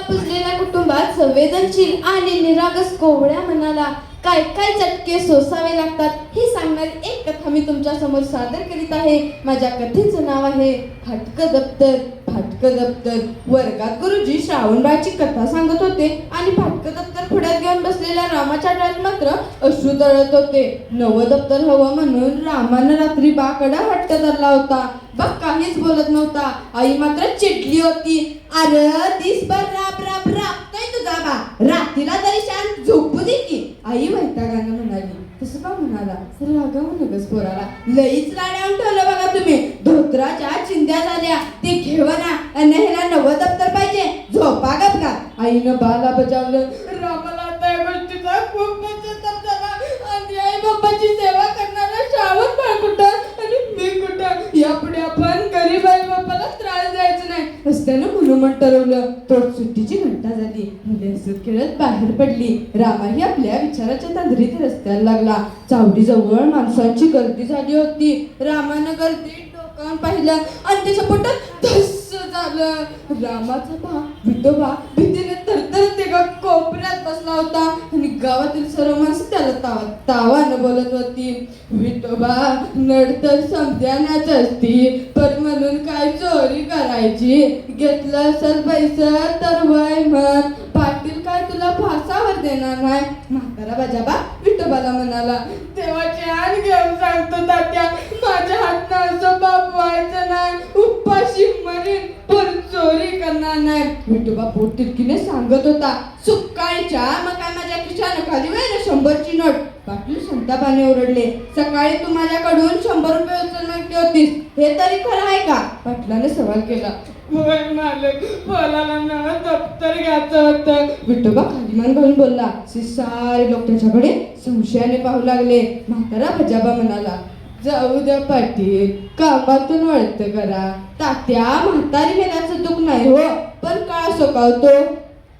पुजलेल्या कुटुंबात संवेदनशील आणि निरागस कोवळ्या मनाला काय काय चटके सोसावे लागतात हे सांगणारी एक कथा मी तुमच्या समोर सादर करीत आहे. माझ्या कथेचं नाव आहे फाटकं दप्तर. फाटकं दप्तर. वर्गात गुरुजी श्रावणबाळची कथा सांगत होते आणि फाटकं दप्तर पुढ्यात घेऊन बसलेल्या रामाच्या डोळ्यात मात्र अश्रू तळत होते. नवं दप्तर हवं म्हणून रामानं रात्री बाकडा हट्ट धरला होता. बा काहीच बोलत नव्हता. आई मात्र चिडली होती. अरे दिसभर राब राब राबतोय तुझा बा, रात्रीला तरी शांत झोपू दे की. आई वैतागानं म्हणाली. तसं का म्हणाला? रागावू नकस पोराला, लईच लाड्यावून ठेवलं बघा तुम्ही. धोत्राच्या चिंध्या झाल्या ते घेवना आणि ह्याला नवं दप्तर पाहिजे, झोपा गप का. आईनं बाला बजावलं. रामाला आता या गोष्टीचा खूप पश्चाताप झाला. आणि आई बाप्पाची सेवा करणारा श्रावण बाळ कुठं आणि मी कुठं. यापुढे आपण गरीब आई बाप्पाला त्रास द्यायचा नाही असल्यानं म्हणून ठरवलं. तर सुट्टीची घंटा झाली. मुले हसत खेळत बाहेर पडली. रामाही आपल्या विचाराच्या तांदरीत रस्त्याला लागला. चावडीजवळ माणसांची गर्दी झाली होती. रामानं गर्दीत डोकावून पाहिलं आणि त्याच्या पोटात धस्स झालं. रामाचा भा विठोबा भीतीने थरथरत एका कोपऱ्यात बसला होता आणि गावातील सर्व माणसं त्याला तावानं बोलत होती. विठोबा नडतर समजाण्याच असती, पण म्हणून काय चोरी करायची. घेतलं असेल पैसा तर वय म्हण, पाटील काय तुला फासावर देणार नाही. म्हातारा बजाबा विठोबाला म्हणाला. देवाची आण घेऊन सांगतो तात्या, माझ्या हातनं असं बाप व्हायचं नाही. उपाशी मरीन पण चोरी करणार नाही. विठोबा पोट तिरकीने सांगत होता. सुकाळीच्या मग काय माझ्या खिशानं खाली वेळ 100ची नोट. पाटील संतापाने ओरडले. सकाळी तू माझ्याकडून 100 रुपये उचल मागली होतीस, हे तरी खरं आहे का? पाटलाने सवाल केला. होय मालक, मला नवं दप्तर घ्यायचं होतं. विठोबा खाली मान घालून बोलला. सारे लोक त्याच्याकडे संशयाने पाहू लागले. म्हातारा बजाबा म्हणाला. जाऊ द्या पाटील, कामातून वळत करा. तात्या म्हातारी गेल्याचं दुःख नाही हो, पण काळ सोकावतो.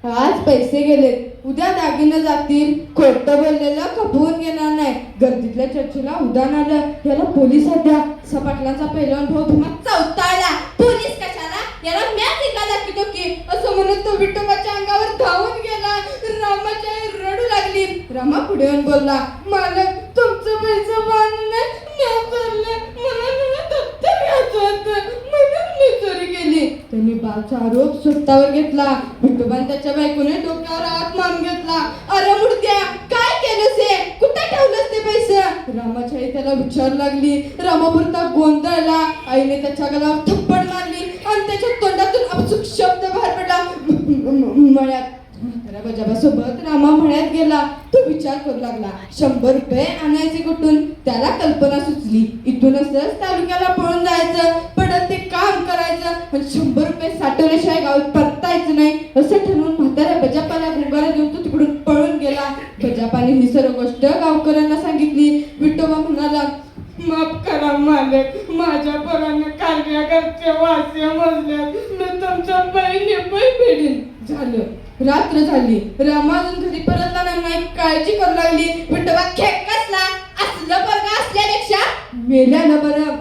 आज पैसे गेले, उद्या दागिने जातील. खोटं बोललेलं खपवून घेणार नाही. गर्दीतल्या चर्चेला उदाहरण आलं. याला पोलिसात द्या. सपाटलांचा पहिलवान भाऊ भीमा चौताळला. पोलीस कशाला, याला मॅच एका दाखवतो की, असं म्हणून तो विठोबाच्या अंगावर धावून गेला. रामाची आई रडू लागली. रामा पुढे येऊन बोलला. मालक, तुमचं पैसे बांधून मला दप्तर घ्यायचं होतं म्हणून मी चोरी केली. त्यांनी बाचा आरोप स्वतःवर घेतला. विठोबाने त्याच्या बायकोने डोक्यावर हात मारून घेतला. अरे मुडद्या, काय केलंस हे? कुठे ठेवलंस ते पैसे? रामाची आई त्याला विचारू लागली. रामापुरता गोंधळला. आईने त्याच्या गळावर थप्पड मारली आणि त्याच्या तोंडातून अपशुक शब्द बाहेर पडला. मळ्यात. बजाबासोबत रामा मळ्यात गेला. तो विचार करू लागला. 100 रुपये आणायचे कुठून? त्याला कल्पना सुचली. इथूनच तालुक्याला पळून जायचं, पडत ते काम करायचं, पण 100 रुपये साठवल्याशिवाय गावात परतायचं नाही असं ठरवून म्हाताऱ्या बजापाला गुंगारा देऊन तो तिकडून पळून गेला. बजापाने ही सर्व गोष्ट गावकऱ्यांना सांगितली. विठोबा म्हणाला. माफ करा मालक, माझ्या पोरानं कार्याकरचे वास्य मोजल्यात. मी तुमच्या बहिणी फेडीन. झालं. रात्र झाली. रामा अजून घरी परतला नाही. काळजी करू लागली. विठोबा खेळ कसला, असलं पोरगा असल्यापेक्षा मेल्यानं बरं.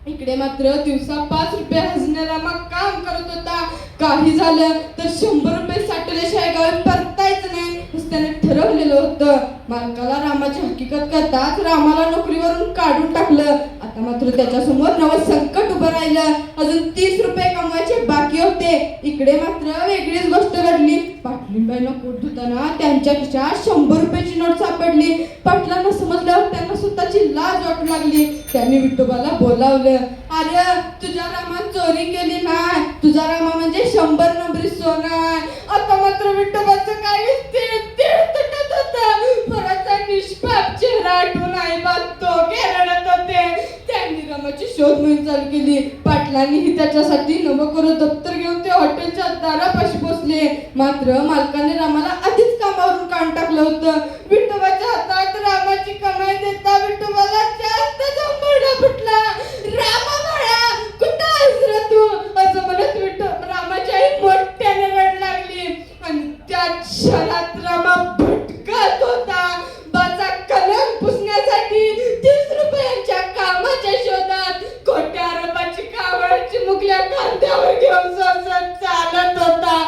इकडे मात्र दिवसा 5 रुपये हजण्याला मग काम करत होता. काही झालं तर 100 रुपये साठवल्याशिवाय गावात परतायचं नाही असं त्याने ठरवलेलं होतं. मालकाला रामाची हकीकत करताच रामाला नोकरीवरून काढून टाकलं. आता मात्र त्याच्यासमोर नवं संकट उभं राहिलं. अजून 30 रुपये कमवायचे बाकी होते. इकडे मात्र वेगळीच गोष्ट घडली. पाटलींबाईंना पोट धुताना त्यांच्या खिशात 100 रुपयाची नोट सापडली. पाटलांना समजल्यावर त्यांना स्वतःची लाज वाटू लागली. त्यांनी विठोबाला बोलावलं. अरे तुझ्या रामात चोरी केली नाही, तुझा रामा म्हणजे 100 नंबरी सोना आहे. आता मात्र विठोबाचं काही तीळ तुटत होतं. फराचा निष्पाप चेहरा आठवून आई तो रडत होते. त्यांनी रामाची शोध मोहीम चालू केली. पाटलांनीही त्याच्यासाठी नवं करून दप्तर घेऊन ते हॉटेलच्या दारापाशी पोचले. मात्र मालकाने रामाला आधीच कामावरून काढून टाकलं होतं. विठोबाच्या हातात रामाची कमाई देता विठोबाला जास्त झंबरडा फुटला. रामा बाळा, कुठं आहेस रे तू असं म्हणत रामाची आई मोठ्याने रड लागली. आणि त्या क्षणात रामा भटकत होता. बाचा कलम पुसण्यासाठी 30 रुपयांच्या कामाच्या शोधात खोट्या आरोपाची कावळची मुगल्या खांद्यावर घेऊन चालत होता.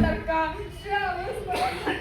माझ्यासारखा श्रावण